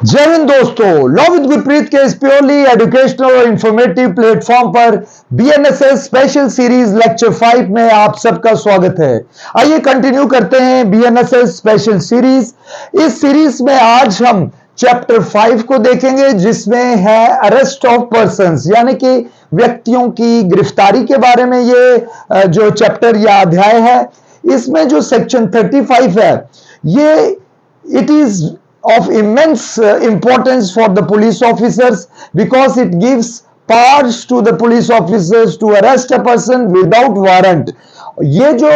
जय हिंद दोस्तों, love with Gurpreet के इस प्योरली एजुकेशनल और इंफॉर्मेटिव प्लेटफॉर्म पर बीएनएसएस स्पेशल सीरीज लेक्चर 5 में आप सबका स्वागत है। आइए कंटिन्यू करते हैं बीएनएसएस स्पेशल सीरीज। इस सीरीज में आज हम चैप्टर 5 को देखेंगे, जिसमें है अरेस्ट ऑफ पर्संस, यानी कि व्यक्तियों की गिरफ्तारी के बारे में ये जो चैप्टर या अध्याय है। इसमें जो सेक्शन 35 है, ये it is of immense importance for the police officers because it gives powers to the police officers to arrest a person without warrant. ये जो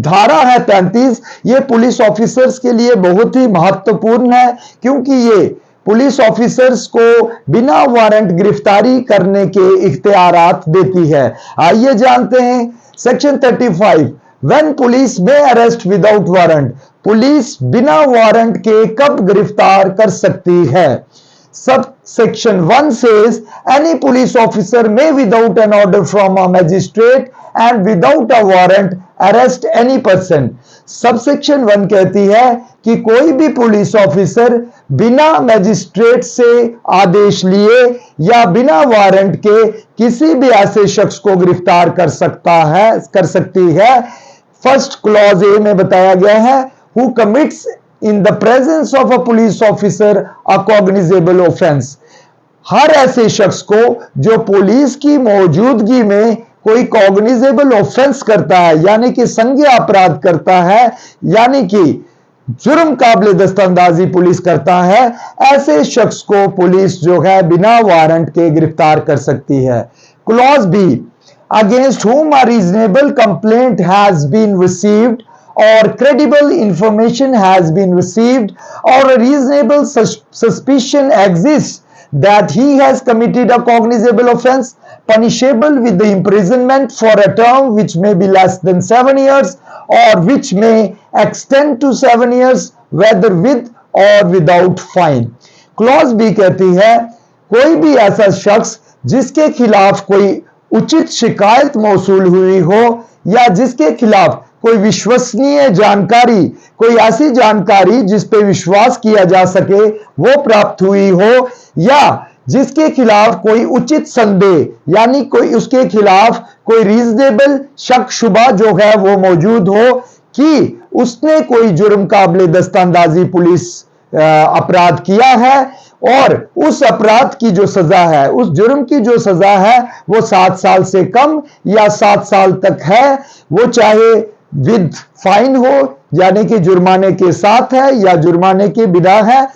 धारा है 35, ये पुलिस ऑफिसर्स के लिए बहुत ही महत्वपूर्ण है, क्योंकि ये पुलिस ऑफिसर्स को बिना वारंट गिरफ्तारी करने के इख्तियारात देती है। आइए जानते हैं section 35। When police may arrest without warrant, police बिना वारंट के कब गिरफ्तार कर सकती है? Sub section 1 says any police officer may without an order from a magistrate and without a warrant arrest any person. Subsection 1 कहती है कि कोई भी पुलिस ऑफिसर बिना मैजिस्ट्रेट से आदेश लिए या बिना वारंट के किसी भी ऐसे शख्स को गिरफ्तार कर सकती है। फर्स्ट क्लॉज ए में बताया गया है, who commits in the presence of a police officer a cognizable offense. हर ऐसे शख्स को जो पुलिस की मौजूदगी में कोई कॉग्निजेबल ऑफेंस करता है, यानी कि संज्ञेय अपराध करता है, यानी कि जुर्म काबिल दस्तंदाजी पुलिस करता है, ऐसे शख्स को पुलिस जो है बिना वारंट के गिरफ्तार कर सकती है। Clause B, against whom a reasonable complaint has been received or credible information has been received or a reasonable suspicion exists that he has committed a cognizable offense punishable with the imprisonment for a term which may be less than 7 years or which may extend to 7 years whether with or without fine. Clause B कहती है, कोई भी ऐसा शख्स जिसके खिलाफ कोई उचित शिकायत मौसूल हुई हो या जिसके खिलाफ कोई विश्वसनीय जानकारी, कोई ऐसी जानकारी जिस पे विश्वास किया जा सके वो प्राप्त हुई हो, या जिसके खिलाफ कोई उचित संदेह यानी कोई उसके खिलाफ कोई रीजनेबल शक शुबा जो है वो मौजूद हो कि उसने कोई जुर्म काबिल दस्तंदाजी पुलिस अपराध किया है और उस अपराध की जो सजा है, उस जुर्म की जो सजा है वो 7 साल से कम या 7 साल तक है, वो चाहे विद फाइन हो यानी कि जुर्माने के साथ है या जुर्माने के बिना है।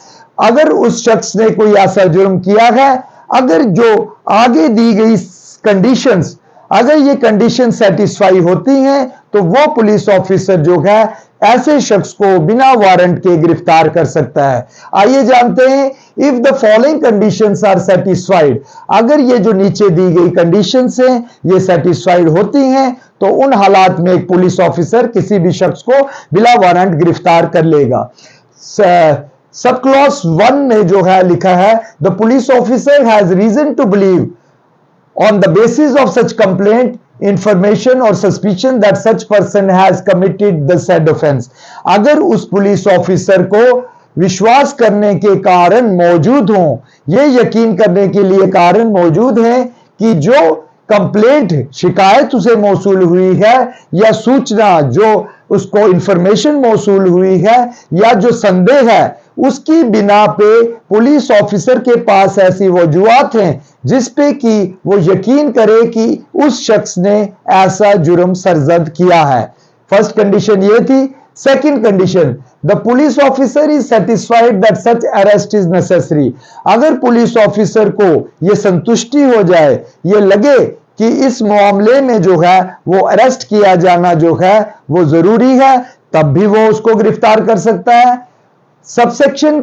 अगर उस शख्स ने कोई ऐसा जुर्म किया है, अगर जो आगे दी गई कंडीशंस, अगर ये कंडीशन सेटिस्फाई होती हैं, तो वो पुलिस ऑफिसर जो है ऐसे शख्स को बिना वारंट के गिरफ्तार कर सकता है। आइए जानते हैं, if the following conditions are satisfied, अगर ये जो नीचे दी गई कंडीशंस हैं ये सेटिस्फाइड होती हैं, तो उन हालात में एक पुलिस ऑफिसर किसी भी शख्स को बिना वारंट गिरफ्तार कर लेगा। सब क्लॉज 1 में जो है लिखा है, the police officer has reason to believe on the basis of such complaint, information or suspicion that such person has committed the said offense. अगर उस पुलिस ऑफिसर को विश्वास करने के कारण मौजूद हों, ये यकीन करने के लिए कारण मौजूद हैं कि जो कंप्लेंट शिकायत उसे मौसूल हुई है या सूचना जो उसको इंफॉर्मेशन मौसूल हुई है या जो संदेह है, उसकी बिना पे पुलिस ऑफिसर के पास ऐसी वजूहात हैं जिस पे कि वो यकीन करे कि उस शख्स ने ऐसा जुर्म सरजद किया है। फर्स्ट कंडीशन ये थी। Second condition, the police officer is satisfied that such arrest is necessary, अगर पुलिस ऑफिसर को ये संतुष्टि हो जाए, ये लगे कि इस मामले में जो है वो अरेस्ट किया जाना जो है वो जरूरी है, तब भी वो उसको गिरफ्तार कर सकता है। सबसेक्शन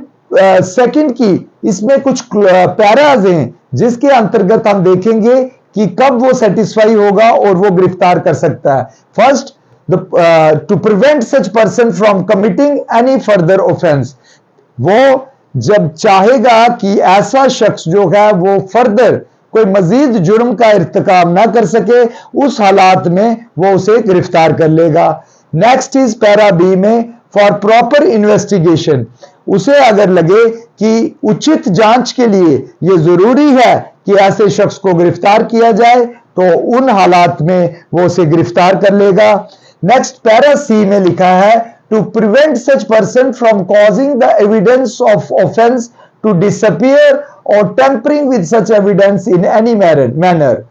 सेकंड की इसमें कुछ पैराज हैं जिसके अंतर्गत हम देखेंगे कि कब वो सेटिस्फाई होगा और वो गिरफ्तार कर सकता है। First, to prevent such person from committing any further offence, वो जब चाहेगा कि ऐसा शख्स जो है वो फर्दर कोई मजीद जुर्म का इर्तिकाब ना कर सके, उस हालात में वो उसे गिरफ्तार कर लेगा। नेक्स्ट इज पैरा बी में, फॉर प्रॉपर इन्वेस्टिगेशन, उसे अगर लगे कि उचित जांच के लिए यह जरूरी है कि ऐसे शख्स को गिरफ्तार किया जाए तो उन हालात में वो उसे गिरफ्तार कर लेगा। नेक्स्ट पैरा सी में लिखा है, to prevent such person from causing the evidence of offence to disappear और tampering with such evidence in any manner.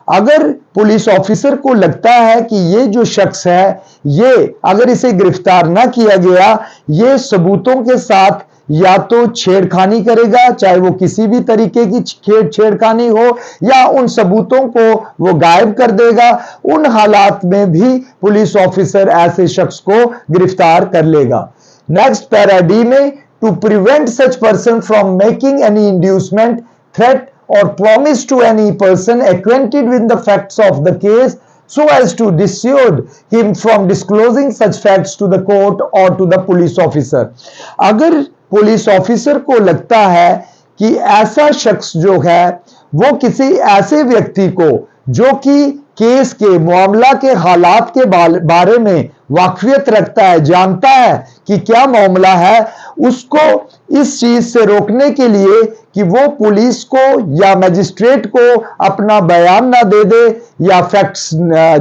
अगर पुलिस ऑफिसर को लगता है कि ये जो शख्स है, ये अगर इसे गिरफ्तार ना किया गया, ये सबूतों के साथ या तो छेड़खानी करेगा, चाहे वो किसी भी तरीके की छेड़खानी हो, या उन सबूतों को वो गायब कर देगा, उन हालात में भी पुलिस ऑफिसर ऐसे शख्स को गिरफ्तार कर लेगा। नेक्स्ट पैरा डी में, to prevent such person from making any inducement, threat or promise to any person acquainted with the facts of the case so as to dissuade him from disclosing such facts to the court or to the police officer। अगर police officer को लगता है कि ऐसा शख्स जो है वो किसी ऐसे व्यक्ति को जो कि केस के मामला के हालात के बारे में वाकफियत रखता है, जानता है कि क्या मामला है, उसको इस चीज से रोकने के लिए कि वो पुलिस को या मजिस्ट्रेट को अपना बयान ना दे दे या फैक्ट्स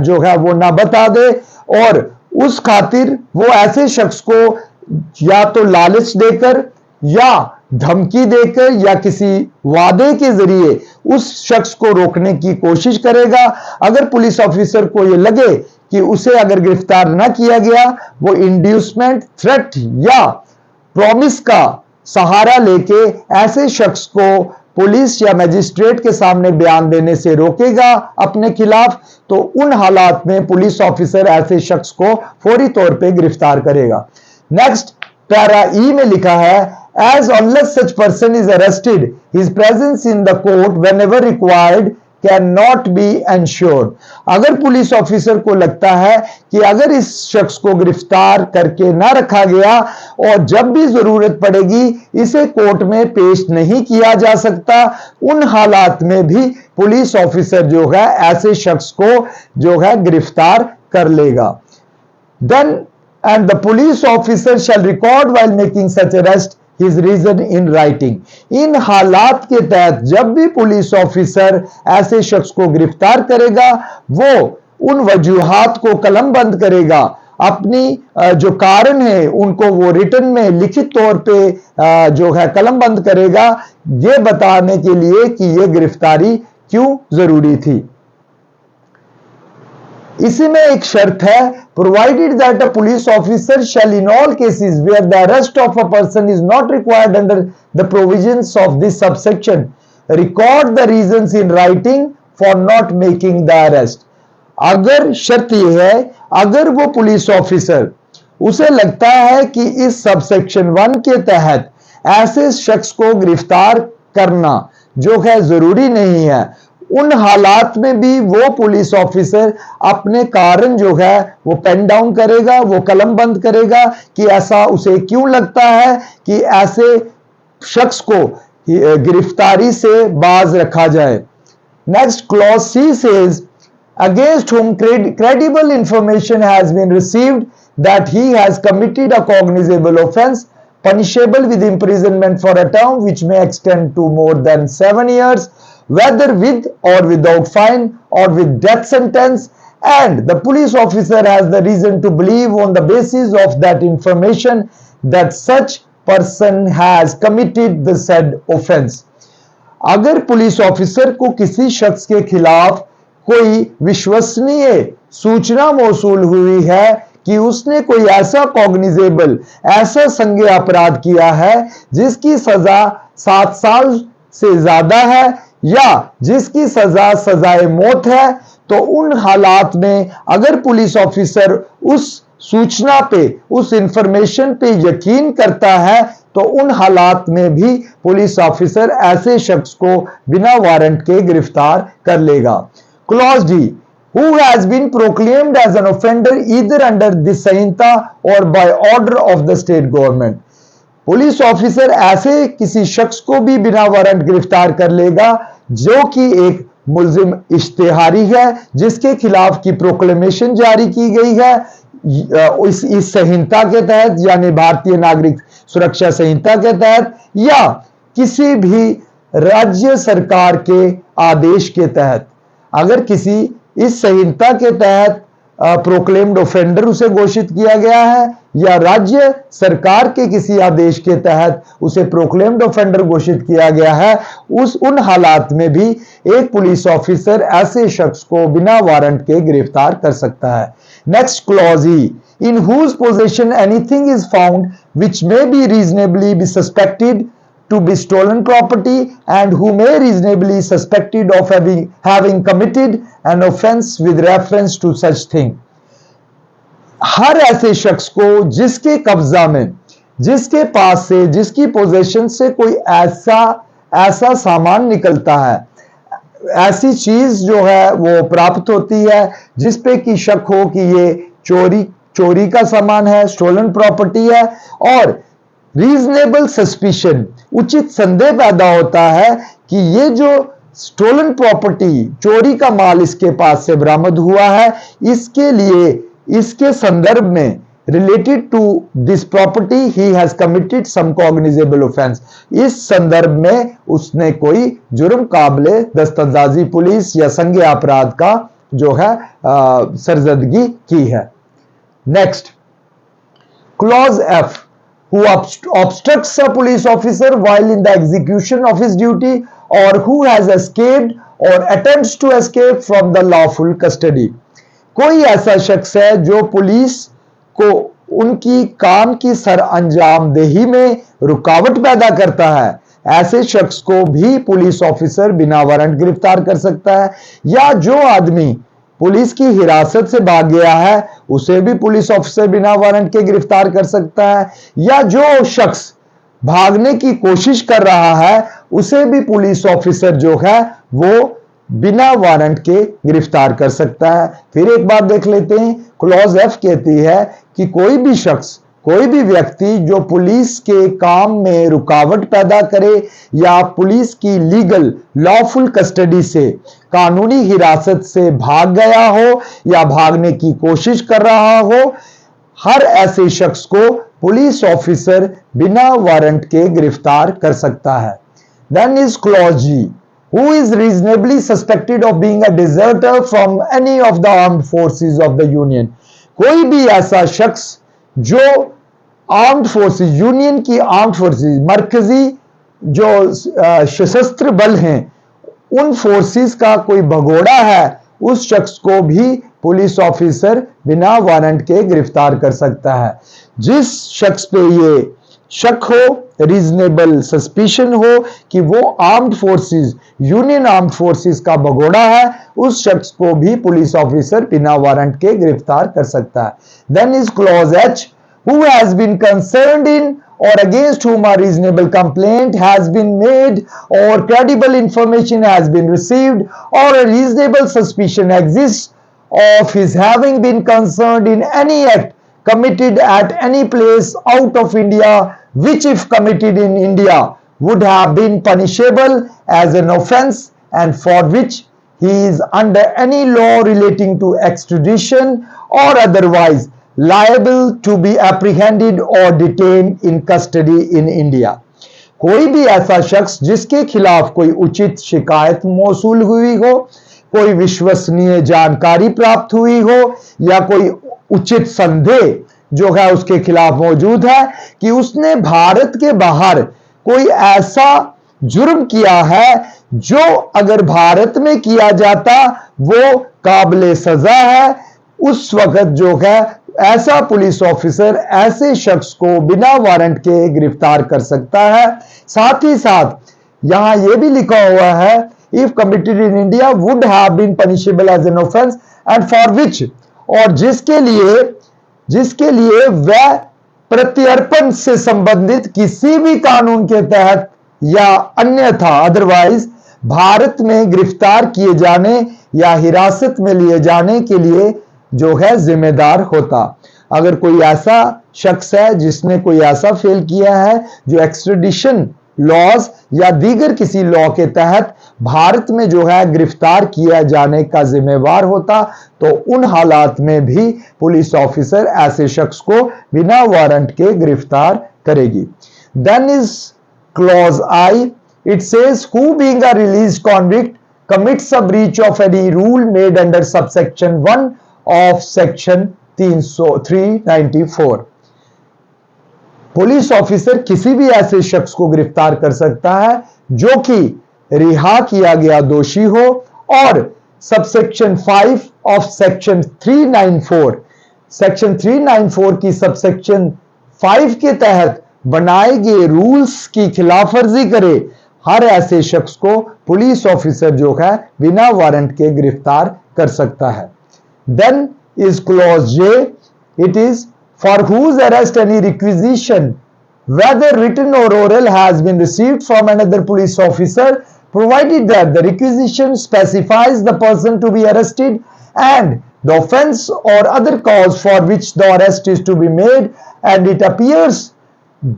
जो है वो ना बता दे, और उस खातिर वो ऐसे शख्स को या तो लालच देकर या धमकी देकर या किसी वादे के जरिए उस शख्स को रोकने की कोशिश करेगा। अगर पुलिस ऑफिसर को यह लगे कि उसे अगर गिरफ्तार ना किया गया, वो इंड्यूसमेंट, थ्रेट या प्रॉमिस का सहारा लेके ऐसे शख्स को पुलिस या मजिस्ट्रेट के सामने बयान देने से रोकेगा अपने खिलाफ, तो उन हालात में पुलिस ऑफिसर ऐसे शख्स को फौरी तौर पे गिरफ्तार करेगा। नेक्स्ट पैरा ई में लिखा है, as unless such person is arrested, his presence in the court whenever required cannot be ensured। अगर पुलिस ऑफिसर को लगता है कि अगर इस शख्स को गिरफ्तार करके ना रखा गया और जब भी जरूरत पड़ेगी इसे कोर्ट में पेश नहीं किया जा सकता, उन हालात में भी पुलिस ऑफिसर जो है ऐसे शख्स को जो है गिरफ्तार कर लेगा। Then and the police officer shall record while making such arrest his reason in writing। इन हालात के तहत जब भी पुलिस ऑफिसर ऐसे शख्स को गिरफ्तार करेगा, वो उन वजूहात को कलमबंद करेगा, अपनी जो कारण है उनको वो रिटन में लिखित तौर पे जो है कलमबंद करेगा, ये बताने के लिए कि ये गिरफ्तारी क्यों जरूरी थी। इसी में एक शर्त है, provided that a police officer shall in all cases where the arrest of a person is not required under the provisions of this subsection record the reasons in writing for not making the arrest. अगर शर्त यह है, अगर वो police officer उसे लगता है कि इस सबसेक्शन 1 के तहत ऐसे शख्स को गिरफ्तार करना जो है जरूरी नहीं है, उन हालात में भी वो पुलिस ऑफिसर अपने कारण जो है वो पेन डाउन करेगा, वो कलम बंद करेगा कि ऐसा उसे क्यों लगता है कि ऐसे शख्स को गिरफ्तारी से बाज रखा जाए। Next clause she says, against whom credible information has been received that he has committed a cognizable offense punishable with imprisonment for a term which may extend to more than 7 years, whether with or without fine or with death sentence, and the police officer has the reason to believe on the basis of that information that such person has committed the said offense। अगर police officer को किसी शख्स के खिलाफ कोई विश्वसनीय सूचना मौसूल हुई है कि उसने कोई ऐसा कॉग्निजेबल, ऐसा संज्ञेय अपराध किया है जिसकी सजा 7 साल से ज्यादा है या जिसकी सजा सजाए मौत है, तो उन हालात में अगर पुलिस ऑफिसर उस सूचना पे, उस इंफॉर्मेशन पे यकीन करता है, तो उन हालात में भी पुलिस ऑफिसर ऐसे शख्स को बिना वारंट के गिरफ्तार कर लेगा। Clause D, who has been proclaimed as an offender either under this Samhita or by order of the state government। Police officer ऐसे किसी शख्स को भी बिना वारंट गिरफ्तार कर लेगा जो कि एक मुल्जिम इश्तिहारी है, जिसके खिलाफ की प्रोक्लेमेशन जारी की गई है इस संहिता के तहत यानी भारतीय नागरिक सुरक्षा संहिता के तहत या किसी भी राज्य सरकार के आदेश के तहत, अगर किसी इस संहिता के तहत प्रोक्लेम्ड ऑफेंडर उसे घोषित किया गया है या राज्य सरकार के किसी आदेश के तहत उसे प्रोक्लेम्ड ऑफेंडर घोषित किया गया है, उन हालात में भी एक पुलिस ऑफिसर ऐसे शख्स को बिना वारंट के गिरफ्तार कर सकता है। Next clause E, in whose possession anything is found which may be reasonably be suspected to be stolen property and who may reasonably suspected of having committed an offense with reference to such thing। हर ऐसे शख्स को जिसके कब्जा में, जिसके पास से, जिसकी position से कोई ऐसा सामान निकलता है, ऐसी चीज जो है वो प्राप्त होती है जिस पे कि शक हो कि ये चोरी का सामान है, स्टोलन प्रॉपर्टी है, और रीजनेबल सस्पिशन, उचित संदेह पैदा होता है कि ये जो स्टोलन प्रॉपर्टी, चोरी का माल इसके पास से बरामद हुआ है, इसके लिए, इसके संदर्भ में related to this property he has committed some cognizable offence, इस संदर्भ में उसने कोई जुर्म काबिले दस्तंदाजी पुलिस या संज्ञेय अपराध का जो है सरजदगी की है। Next clause F, who obstructs a police officer while in the execution of his duty or who has escaped or attempts to escape from the lawful custody। कोई ऐसा शख्स है जो पुलिस को उनकी काम की सर अंजामदेही में रुकावट पैदा करता है, ऐसे शख्स को भी पुलिस ऑफिसर बिना वारंट गिरफ्तार कर सकता है। या जो आदमी पुलिस की हिरासत से भाग गया है उसे भी पुलिस ऑफिसर बिना वारंट के गिरफ्तार कर सकता है, या जो शख्स भागने की कोशिश कर रहा है उसे भी पुलिस ऑफिसर जो है वो बिना वारंट के गिरफ्तार कर सकता है। फिर एक बात देख लेते हैं, क्लॉज एफ कहती है कि कोई भी शख्स, कोई भी व्यक्ति जो पुलिस के काम में रुकावट पैदा करे या पुलिस की लीगल लॉफुल कस्टडी से, कानूनी हिरासत से भाग गया हो या भागने की कोशिश कर रहा हो, हर ऐसे शख्स को पुलिस ऑफिसर बिना वारंट के गिरफ्तार कर सकता है। Then is clause G, who is reasonably suspected of being a deserter from any of the armed forces of the union। कोई भी ऐसा शख्स जो आर्म्ड फोर्सेस, यूनियन की आर्म्ड फोर्सेस, मरकजी जो सशस्त्र बल हैं, उन फोर्सेस का कोई भगोड़ा है, उस शख्स को भी पुलिस ऑफिसर बिना वारंट के गिरफ्तार कर सकता है। जिस शख्स पे ये शक हो, रीजनेबल सस्पिशन हो कि वो armed forces, union armed forces का भगोड़ा है, उस शख्स को भी पुलिस ऑफिसर बिना वारंट के गिरफ्तार कर सकता है। Then is clause H, who has been concerned in or against whom a reasonable complaint has been made or credible information has been received or a reasonable suspicion exists of his having been concerned in any act committed at any place out of India which if committed in India would have been punishable as an offense and for which he is under any law relating to extradition or otherwise liable to be apprehended or detained in custody in India। कोई भी ऐसा शख्स जिसके खिलाफ कोई उचित शिकायत मौसूल हुई हो, कोई विश्वसनीय जानकारी प्राप्त हुई हो या कोई उचित संदेह जो है उसके खिलाफ मौजूद है कि उसने भारत के बाहर कोई ऐसा जुर्म किया है जो अगर भारत में किया जाता वो काबिले सजा है, उस वक्त जो है ऐसा पुलिस ऑफिसर ऐसे शख्स को बिना वारंट के गिरफ्तार कर सकता है। साथ ही साथ यहां यह भी लिखा हुआ है, if committed in India would have been punishable as an offence and for which, और जिसके लिए वह प्रत्यर्पण से संबंधित किसी भी कानून के तहत या अन्यथा अदरवाइज भारत में गिरफ्तार किए जाने या हिरासत में लिए जाने के लिए जो है जिम्मेदार होता। अगर कोई ऐसा शख्स है जिसने कोई ऐसा फेल किया है जो एक्सट्रेडिशन लॉज या दीगर किसी लॉ के तहत भारत में जो है गिरफ्तार किया जाने का जिम्मेवार होता, तो उन हालात में भी पुलिस ऑफिसर ऐसे शख्स को बिना वारंट के गिरफ्तार करेगी। Then is clause I, it says who being a released convict commits a breach of any rule made under subsection 1 of section 394। Police officer किसी भी ऐसे शख्स को गिरफ्तार कर सकता है जो कि रिहा किया गया दोषी हो और सबसेक्शन 5 ऑफ सेक्शन 394, सेक्शन 394 की सबसेक्शन 5 के तहत बनाए गए रूल्स की खिलाफवर्जी करे। हर ऐसे शख्स को पुलिस ऑफिसर जो है बिना वारंट के गिरफ्तार कर सकता है। Then is clause J, it is for whose arrest any requisition whether written or oral has been received from another police officer, provided that the requisition specifies the person to be arrested and the offense or other cause for which the arrest is to be made, and it appears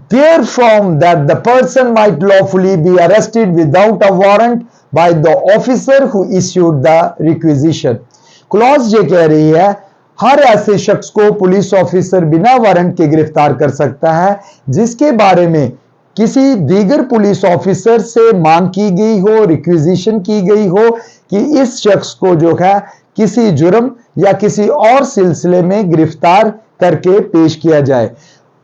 therefrom that the person might lawfully be arrested without a warrant by the officer who issued the requisition। Clause ये कह रही है हर ऐसे शख्स को police officer बिना warrant के गिरफ्तार कर सकता है जिसके बारे में किसी दीगर पुलिस ऑफिसर से मांग की गई हो, रिक्विजिशन की गई हो कि इस शख्स को जो है किसी जुर्म या किसी और सिलसिले में गिरफ्तार करके पेश किया जाए।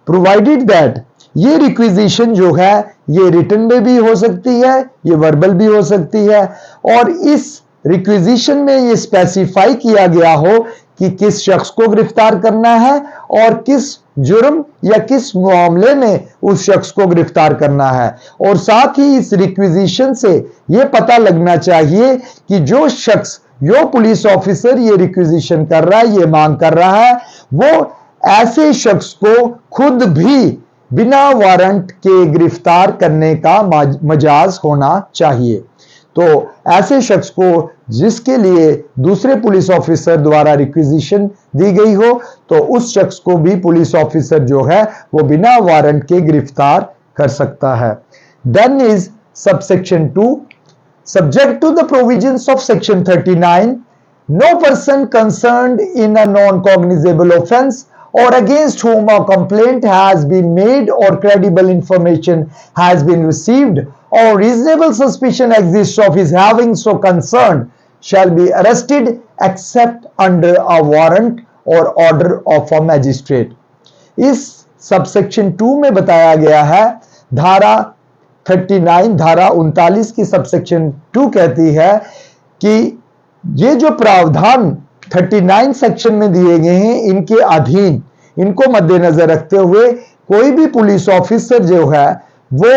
प्रोवाइडेड दैट, ये रिक्विजिशन जो है ये रिटन में भी हो सकती है, ये वर्बल भी हो सकती है, और इस रिक्विजिशन में ये स्पेसिफाई किया गया हो कि किस शख्स को गिरफ्तार करना है और किस जुर्म या किस मामले में उस शख्स को गिरफ्तार करना है। और साथ ही इस रिक्विजिशन से यह पता लगना चाहिए कि जो शख्स, जो पुलिस ऑफिसर ये रिक्विजिशन कर रहा है, ये मांग कर रहा है, वो ऐसे शख्स को खुद भी बिना वारंट के गिरफ्तार करने का मजाज होना चाहिए। तो ऐसे शख्स को जिसके लिए दूसरे पुलिस ऑफिसर द्वारा रिक्विजिशन दी गई हो, तो उस शख्स को भी पुलिस ऑफिसर जो है वो बिना वारंट के गिरफ्तार कर सकता है। Then is subsection 2, subject to the provisions of section 39, no person concerned in a non-cognizable offense or against whom a complaint has been made or credible information has been received or reasonable suspicion exists of his having so concerned shall be arrested except under a warrant or order of a magistrate। इस subsection 2 में बताया गया है, धारा 39, धारा 39 की subsection 2 कहती है कि ये जो प्रावधान 39 सेक्शन में दिए गए हैं, इनके अधीन, इनको मद्देनजर रखते हुए कोई भी पुलिस ऑफिसर जो है वो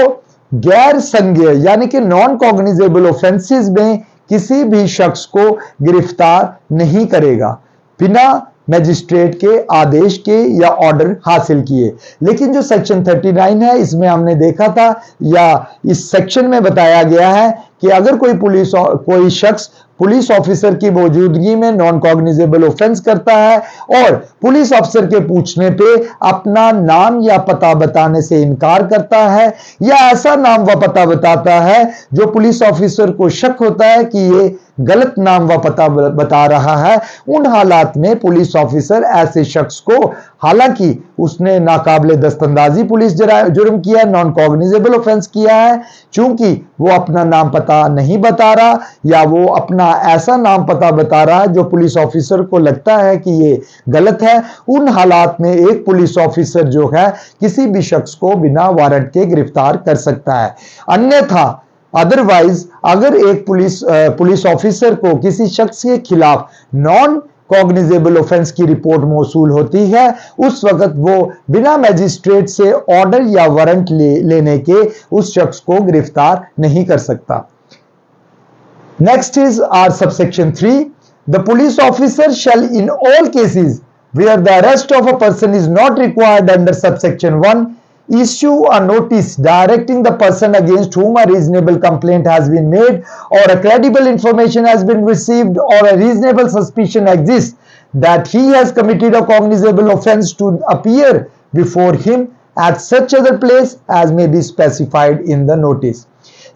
गैर संज्ञेय यानी कि नॉन कॉग्निजेबल ऑफेंसेस में किसी भी शख्स को गिरफ्तार नहीं करेगा बिना मैजिस्ट्रेट के आदेश के या ऑर्डर हासिल किए। लेकिन जो सेक्शन 39 है, इसमें हमने देखा था या इस सेक्शन में बताया गया है कि अगर कोई शख्स पुलिस ऑफिसर की मौजूदगी में नॉन कॉग्निजेबल ऑफेंस करता है और पुलिस ऑफिसर के पूछने पे अपना नाम या पता बताने से इनकार करता है या ऐसा नाम व पता बताता है जो पुलिस ऑफिसर को शक होता है कि ये गलत नाम व पता बता रहा है, उन हालात में पुलिस ऑफिसर ऐसे शख्स को, हालांकि उसने नाकाबिले दस्तंदाजी पुलिस जुर्म किया, नॉन कॉग्निजेबल ऑफेंस किया है, चूंकि वो अपना नाम पता नहीं बता रहा या वो अपना ऐसा नाम पता बता रहा है जो पुलिस ऑफिसर को लगता है कि ये गलत है, उन हालात में एक पुलिस ऑफिसर जो है किसी भी शख्स को बिना वारंट के गिरफ्तार कर सकता है। अन्यथा अदरवाइज अगर एक पुलिस ऑफिसर को किसी शख्स के खिलाफ नॉन कॉग्निजेबल ऑफेंस की रिपोर्ट मौसूल होती है, उस वक्त वो बिना मैजिस्ट्रेट से ऑर्डर या वारंट लेने के उस शख्स को गिरफ्तार नहीं कर सकता। Next is are subsection 3, the police officer shall in all cases where the arrest of a person is not required under subsection 1 issue a notice directing the person against whom a reasonable complaint has been made or a credible information has been received or a reasonable suspicion exists that he has committed a cognizable offense to appear before him at such other place as may be specified in the notice.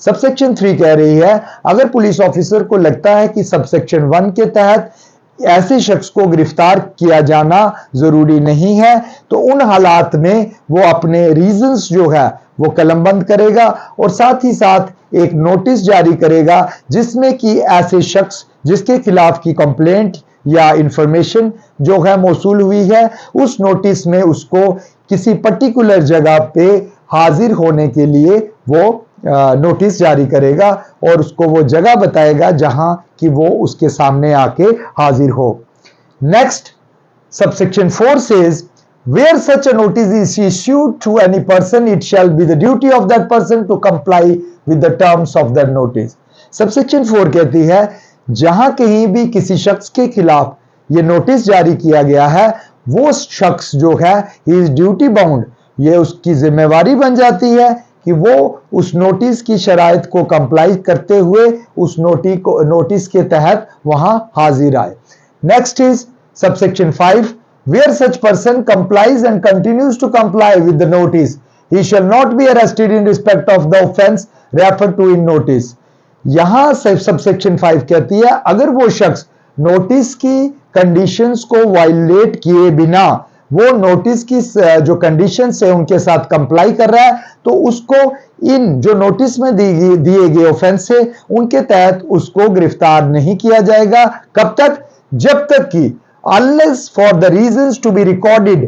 Subsection 3 कह रही है अगर police officer को लगता है कि subsection 1 के तहत ऐसे शख्स को गिरफ्तार किया जाना जरूरी नहीं है तो उन हालात में वो अपने रीजंस जो है वो कलमबंद करेगा और साथ ही साथ एक नोटिस जारी करेगा जिसमें कि ऐसे शख्स जिसके खिलाफ की कंप्लेंट या इंफॉर्मेशन जो है मौसूल हुई है उस नोटिस में उसको किसी पर्टिकुलर जगह पे हाजिर होने के लिए वो नोटिस जारी करेगा और उसको वो जगह बताएगा जहां कि वो उसके सामने आके हाजिर हो। Next subsection 4 says where such a notice is issued to any person it shall be the duty of that person to comply with the terms of that notice। Subsection 4 कहती है जहां कहीं भी किसी शख्स के खिलाफ ये नोटिस जारी किया गया है वो शख्स जो है ही इज ड्यूटी बाउंड, ये उसकी जिम्मेवारी बन जाती है कि वो उस नोटिस की शराइत को कंप्लाई करते हुए उस नोटिस के तहत वहां हाजिर आए। Next is subsection 5 where such person complies and continues to comply with the notice he shall not be arrested in respect of the offense referred to in notice। यहां सबसेक्शन 5 कहती है अगर वो शख्स नोटिस की कंडीशंस को violet किए बिना वो नोटिस की जो कंडीशंस है उनके साथ कंप्लाई कर रहा है तो उसको इन जो नोटिस में दिए गए ऑफेंस है उनके तहत उसको गिरफ्तार नहीं किया जाएगा। कब तक? जब तक कि unless for the reasons to be recorded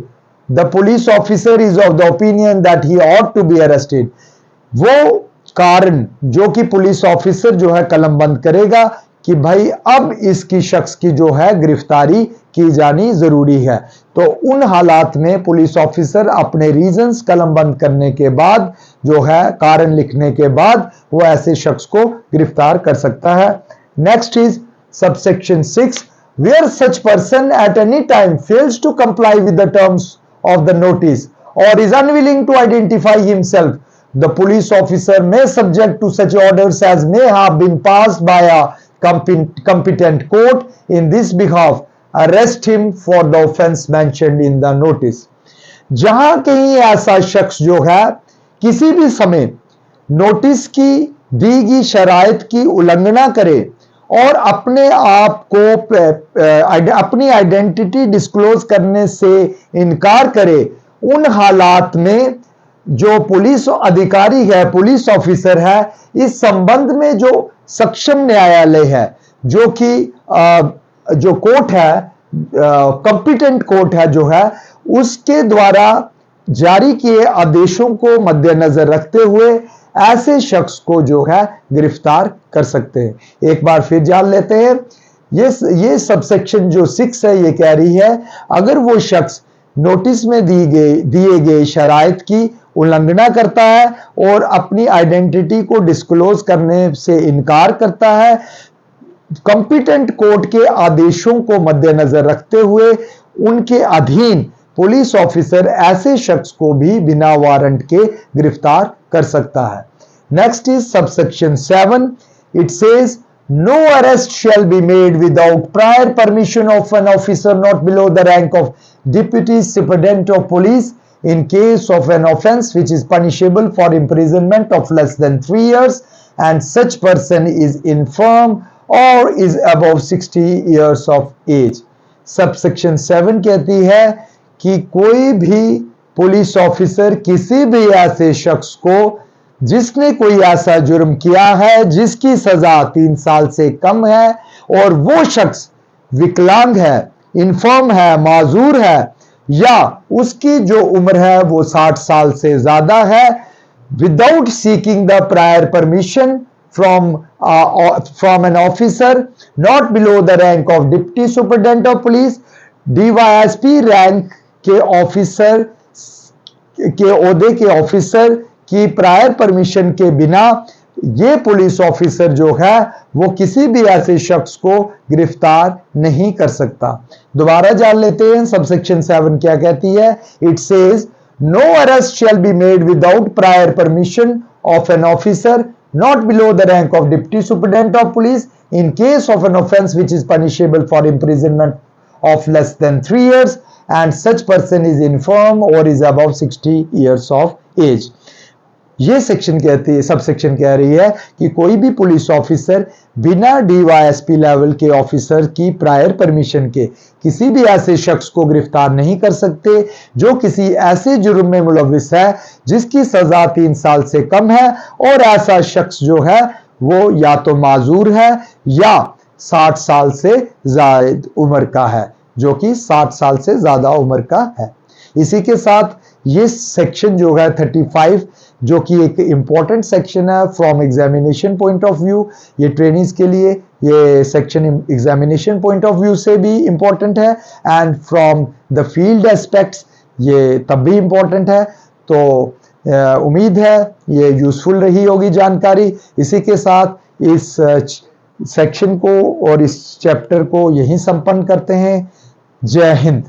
the police officer is of the opinion that he ought to be arrested। वो कारण जो कि पुलिस ऑफिसर जो है कलमबंद करेगा कि भाई अब इसकी शख्स की जो है गिरफ्तारी की जानी जरूरी है तो उन हालात में पुलिस ऑफिसर अपने रीजंस कलमबंद करने के बाद जो है कारण लिखने के बाद वो ऐसे शख्स को गिरफ्तार कर सकता है। Next is subsection 6 where such person at any time fails to comply with the terms of the notice or is unwilling to identify himself the police officer may subject to such orders as may have been passed by a competent court in this behalf arrest him for the offense mentioned in the notice। जहां कहीं ऐसा शख्स जो है किसी भी समय notice की दी गई शराइत की उल्लंघना करे और अपने आप को अपनी आइडेंटिटी डिस्क्लोज करने से इनकार करे उन हालात में जो पुलिस अधिकारी है पुलिस ऑफिसर है इस संबंध में जो सक्षम न्यायालय है जो कि जो कोर्ट है कॉम्पिटेंट कोर्ट है जो है उसके द्वारा जारी किए आदेशों को मद्देनजर रखते हुए ऐसे शख्स को जो है गिरफ्तार कर सकते हैं। एक बार फिर जान लेते हैं ये सबसेक्शन जो 6 है ये कह रही है अगर वो शख्स नोटिस में दिए गए शराइत की उल्लंघना करता है और अपनी आइडेंटिटी को डिस्क्लोज करने से इनकार करता है कॉम्पिटेंट कोर्ट के आदेशों को मद्देनजर रखते हुए उनके अधीन पुलिस ऑफिसर ऐसे शख्स को भी बिना वारंट के गिरफ्तार कर सकता है। Next is subsection 7 it says no arrest shall be made without prior permission of an officer not below the rank of deputy superintendent of police in case of an offense which is punishable for imprisonment of less than 3 years and such person is infirm or is above 60 years of age। Subsection 7 कहती है कि कोई भी police officer किसी भी ऐसे शख्स को जिसने कोई ऐसा जुर्म किया है जिसकी सजा 3 साल से कम है और वो शख्स विकलांग है इन्फर्म है माजूर है या उसकी जो उम्र है वो 60 साल से ज्यादा है without seeking the prior permission from N officer not below the rank of deputy superintendent of police DYSP rank के ऑफिसर के ओहदे के ऑफिसर की प्रायर परमिशन के बिना ये पुलिस ऑफिसर जो है वो किसी भी ऐसे शख्स को गिरफ्तार नहीं कर सकता। दोबारा जान लेते हैं सबसेक्शन 7 क्या कहती है। It says no arrest shall be made without prior permission of an officer not below the rank of deputy superintendent of police in case of an offense which is punishable for imprisonment of less than 3 years and such person is infirm or is above 60 years of age. ये section कहती है, sub section कह रही है कि कोई भी police officer बिना डीवाईएसपी लेवल के ऑफिसर की प्रायर परमिशन के किसी भी ऐसे शख्स को गिरफ्तार नहीं कर सकते जो किसी ऐसे जुर्म में मुलविस है जिसकी सजा 3 साल से कम है और ऐसा शख्स जो है वो या तो माजूर है या 60 साल से ज्यादा उम्र का है, जो कि 60 साल से ज्यादा उम्र का है। इसी के साथ ये सेक्शन जो है 35 जो कि एक इंपॉर्टेंट सेक्शन है from examination point of view, ये ट्रेनिंग्स के लिए ये section examination point of view से भी इंपॉर्टेंट है and from the field aspects ये तब भी इंपॉर्टेंट है। तो उम्मीद है ये यूजफुल रही होगी जानकारी। इसी के साथ इस सेक्शन को और इस चैप्टर को यहीं संपन्न करते हैं। जय हिंद।